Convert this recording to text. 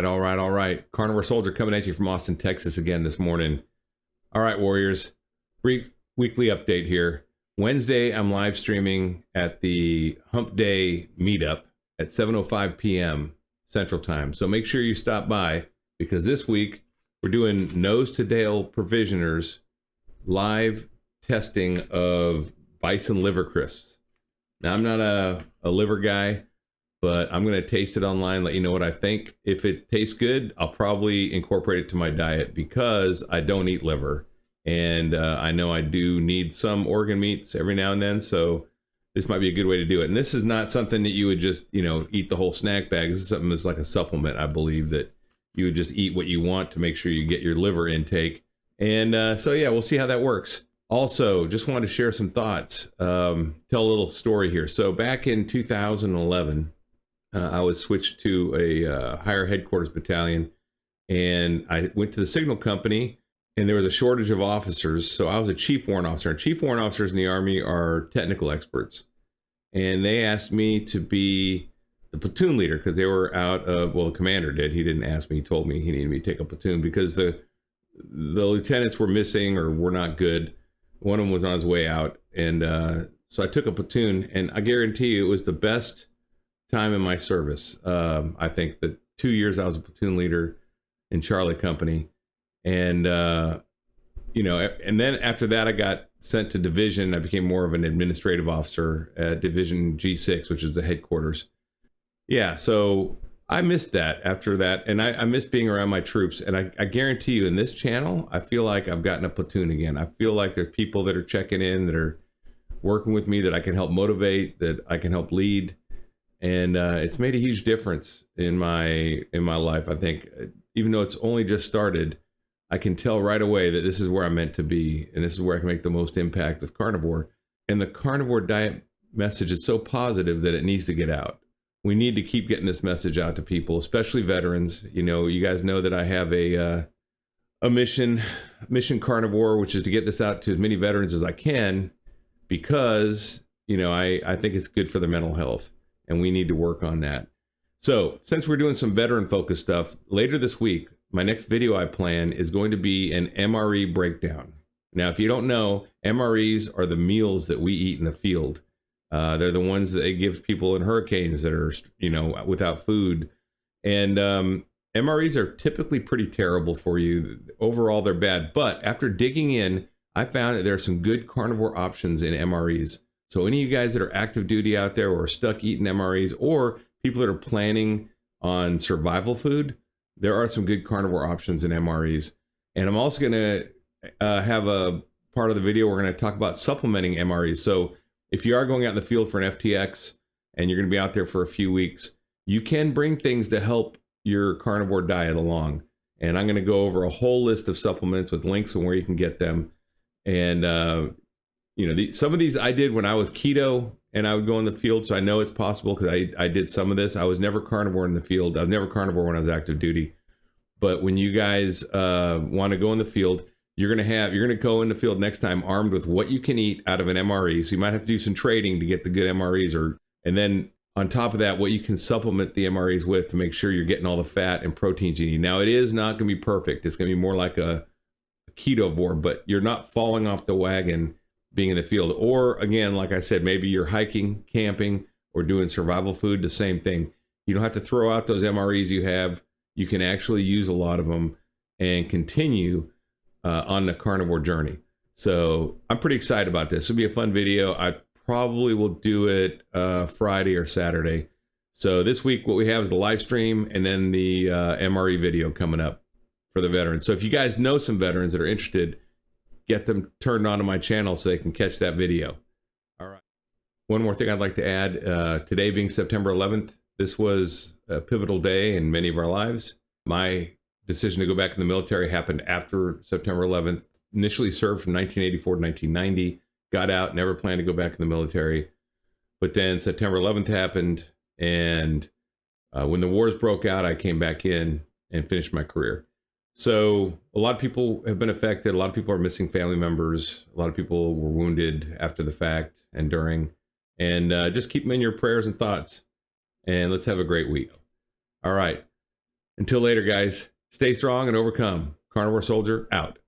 All right. Carnivore Soldier coming at you from Austin, Texas again this morning. All right, Warriors. Brief weekly update here. Wednesday, I'm live streaming at the Hump Day meetup at 7:05 p.m. Central Time. So make sure you stop by because this week we're doing Nose to Tail Provisioners live testing of bison liver crisps. Now, I'm not a liver guy, but I'm going to taste it online, let you know what I think. If it tastes good, I'll probably incorporate it to my diet because I don't eat liver. And I know I do need some organ meats every now and then, so this might be a good way to do it. And this is not something that you would just, eat the whole snack bag. This is something that's like a supplement, I believe, that you would just eat what you want to make sure you get your liver intake. And so, yeah, we'll see how that works. Also, just wanted to share some thoughts, tell a little story here. So back in 2011, I was switched to a higher headquarters battalion, and I went to the signal company, and there was a shortage of officers. So I was a chief warrant officer. And chief warrant officers in the Army are technical experts. And they asked me to be the platoon leader because they were out of, well, the commander did. He didn't ask me. He told me he needed me to take a platoon because the lieutenants were missing or were not good. One of them was on his way out. And so I took a platoon, and I guarantee you it was the best time in my service. I think the 2 years I was a platoon leader in Charlie Company. And, and then after that, I got sent to division. I became more of an administrative officer at Division G6, which is the headquarters. Yeah, so I missed that after that. And I missed being around my troops. And I guarantee you in this channel, I feel like I've gotten a platoon again. I feel like there's people that are checking in, that are working with me, that I can help motivate, that I can help lead. And it's made a huge difference in my life. I think even though it's only just started, I can tell right away that this is where I'm meant to be, and this is where I can make the most impact with carnivore. And the carnivore diet message is so positive that it needs to get out. We need to keep getting this message out to people, especially veterans. You guys know that I have a mission carnivore, which is to get this out to as many veterans as I can, because I think it's good for their mental health, and we need to work on that. So since we're doing some veteran focused stuff, later this week, my next video I plan is going to be an MRE breakdown. Now, if you don't know, MREs are the meals that we eat in the field. They're the ones that they give people in hurricanes that are, without food. And MREs are typically pretty terrible for you. Overall, they're bad. But after digging in, I found that there are some good carnivore options in MREs. So any of you guys that are active duty out there or are stuck eating MREs, or people that are planning on survival food, there are some good carnivore options in MREs. And I'm also going to have a part of the video we're going to talk about supplementing MREs. So if you are going out in the field for an FTX and you're going to be out there for a few weeks, you can bring things to help your carnivore diet along. And I'm going to go over a whole list of supplements with links on where you can get them. And, some of these I did when I was keto and I would go in the field. So I know it's possible because I did some of this. I was never carnivore in the field. I was never carnivore when I was active duty. But when you guys want to go in the field, you're going to go in the field next time armed with what you can eat out of an MRE. So you might have to do some trading to get the good MREs, and then on top of that, what you can supplement the MREs with to make sure you're getting all the fat and proteins you need. Now, it is not going to be perfect. It's going to be more like a ketovore, but you're not falling off the wagon being in the field. Or again, like I said, maybe you're hiking, camping, or doing survival food, the same thing. You don't have to throw out those MREs you have. You can actually use a lot of them and continue on the carnivore journey. So I'm pretty excited about this. It'll be a fun video. I probably will do it Friday or Saturday. So this week, what we have is the live stream and then the MRE video coming up for the veterans. So if you guys know some veterans that are interested, get them turned on to my channel so they can catch that video. All right. One more thing I'd like to add. Today being September 11th, this was a pivotal day in many of our lives. My decision to go back in the military happened after September 11th. Initially served from 1984 to 1990. Got out, never planned to go back in the military. But then September 11th happened, and when the wars broke out, I came back in and finished my career. So a lot of people have been affected. A lot of people are missing family members. A lot of people were wounded after the fact and during. And just keep them in your prayers and thoughts. And let's have a great week. All right. Until later, guys, stay strong and overcome. Carnivore Soldier out.